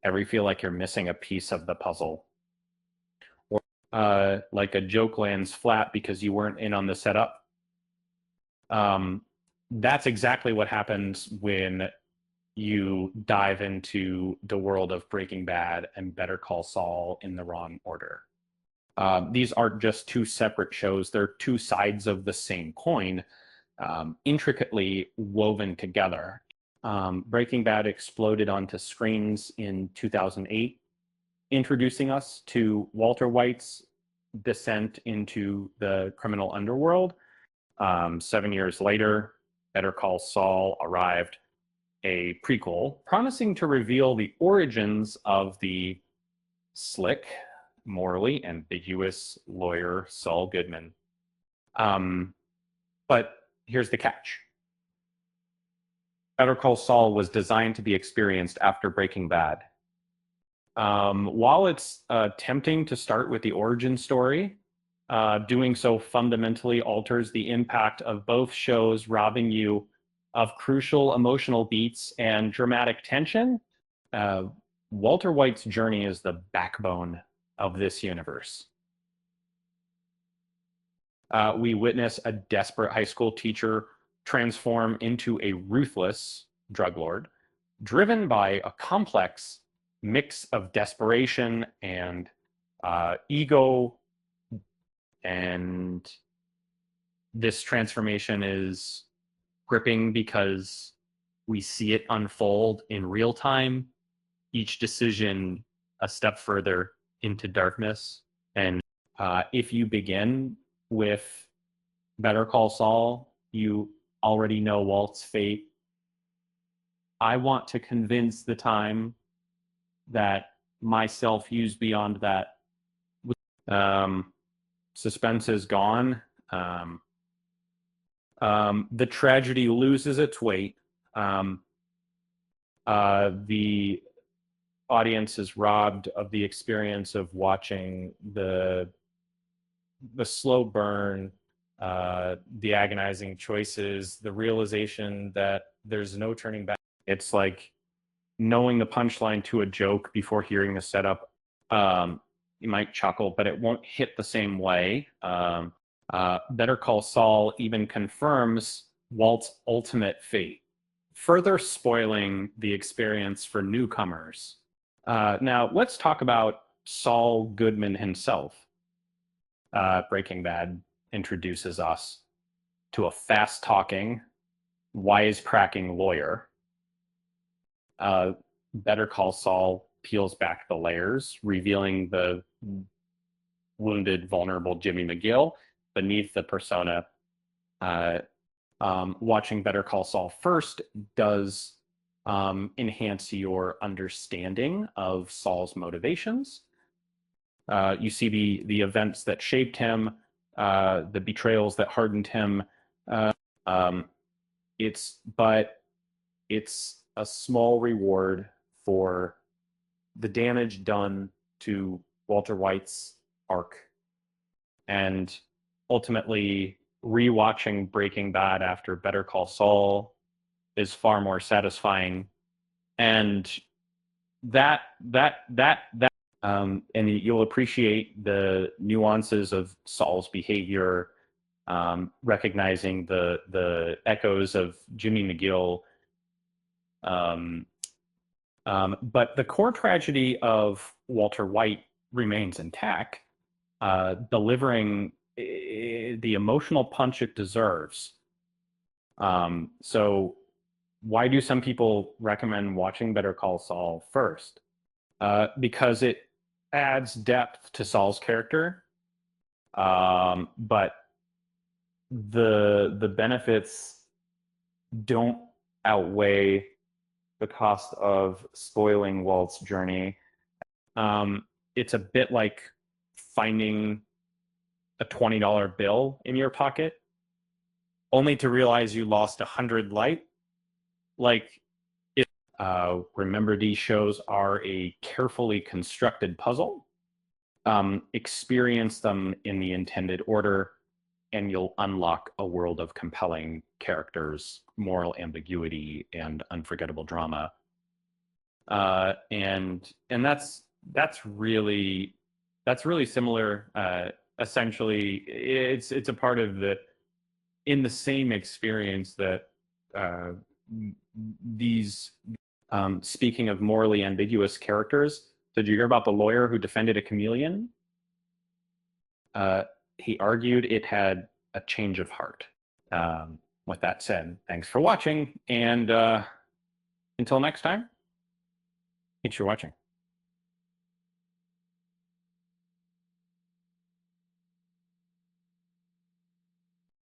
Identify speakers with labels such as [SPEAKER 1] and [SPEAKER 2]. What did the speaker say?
[SPEAKER 1] Ever feel like you're missing a piece of the puzzle? Or like a joke lands flat because you weren't in on the setup? Um, that's exactly what happens when you dive into the world of Breaking Bad and Better Call Saul in the wrong order. These aren't just two separate shows, they're two sides of the same coin, intricately woven together. Breaking Bad exploded onto screens in 2008, introducing us to Walter White's descent into the criminal underworld. 7 years later, Better Call Saul arrived, a prequel promising to reveal the origins of the slick, morally ambiguous lawyer Saul Goodman. But here's the catch. Better Call Saul was designed to be experienced after Breaking Bad. While it's tempting to start with the origin story, doing so fundamentally alters the impact of both shows, robbing you of crucial emotional beats and dramatic tension. Uh, Walter White's journey is the backbone of this universe. We witness a desperate high school teacher transform into a ruthless drug lord, driven by a complex mix of desperation and ego. And this transformation is gripping because we see it unfold in real time, each decision a step further into darkness. And if you begin with Better Call Saul, you already know Walt's fate. I want to convince the time that myself used beyond that. Um, Suspense is gone. The tragedy loses its weight. The audience is robbed of the experience of watching the slow burn, the agonizing choices, the realization that there's no turning back. It's like knowing the punchline to a joke before hearing the setup. You might chuckle, but it won't hit the same way. Better Call Saul even confirms Walt's ultimate fate, further spoiling the experience for newcomers. Now, let's talk about Saul Goodman himself. Breaking Bad introduces us to a fast-talking, wisecracking lawyer. Better Call Saul peels back the layers, revealing the wounded, vulnerable Jimmy McGill beneath the persona. Watching Better Call Saul first does enhance your understanding of Saul's motivations. You see the events that shaped him, the betrayals that hardened him. Um, but it's a small reward for the damage done to Walter White's arc, and ultimately rewatching Breaking Bad after Better Call Saul is far more satisfying. And and you'll appreciate the nuances of Saul's behavior, recognizing the echoes of Jimmy McGill. But the core tragedy of Walter White remains intact, delivering the emotional punch it deserves. So why do some people recommend watching Better Call Saul first? Because it adds depth to Saul's character, but the benefits don't outweigh the cost of spoiling Walt's journey. It's a bit like finding a $20 bill in your pocket, only to realize you lost 100 light. Like, remember, these shows are a carefully constructed puzzle. Experience them in the intended order, and you'll unlock a world of compelling characters, moral ambiguity, and unforgettable drama. And that's really similar. Essentially, it's a part of the in the same experience that uh, these speaking of morally ambiguous characters. Did you hear about the lawyer who defended a chameleon? Uh, he argued it had a change of heart. With that said, thanks for watching, and until next time, thanks for watching.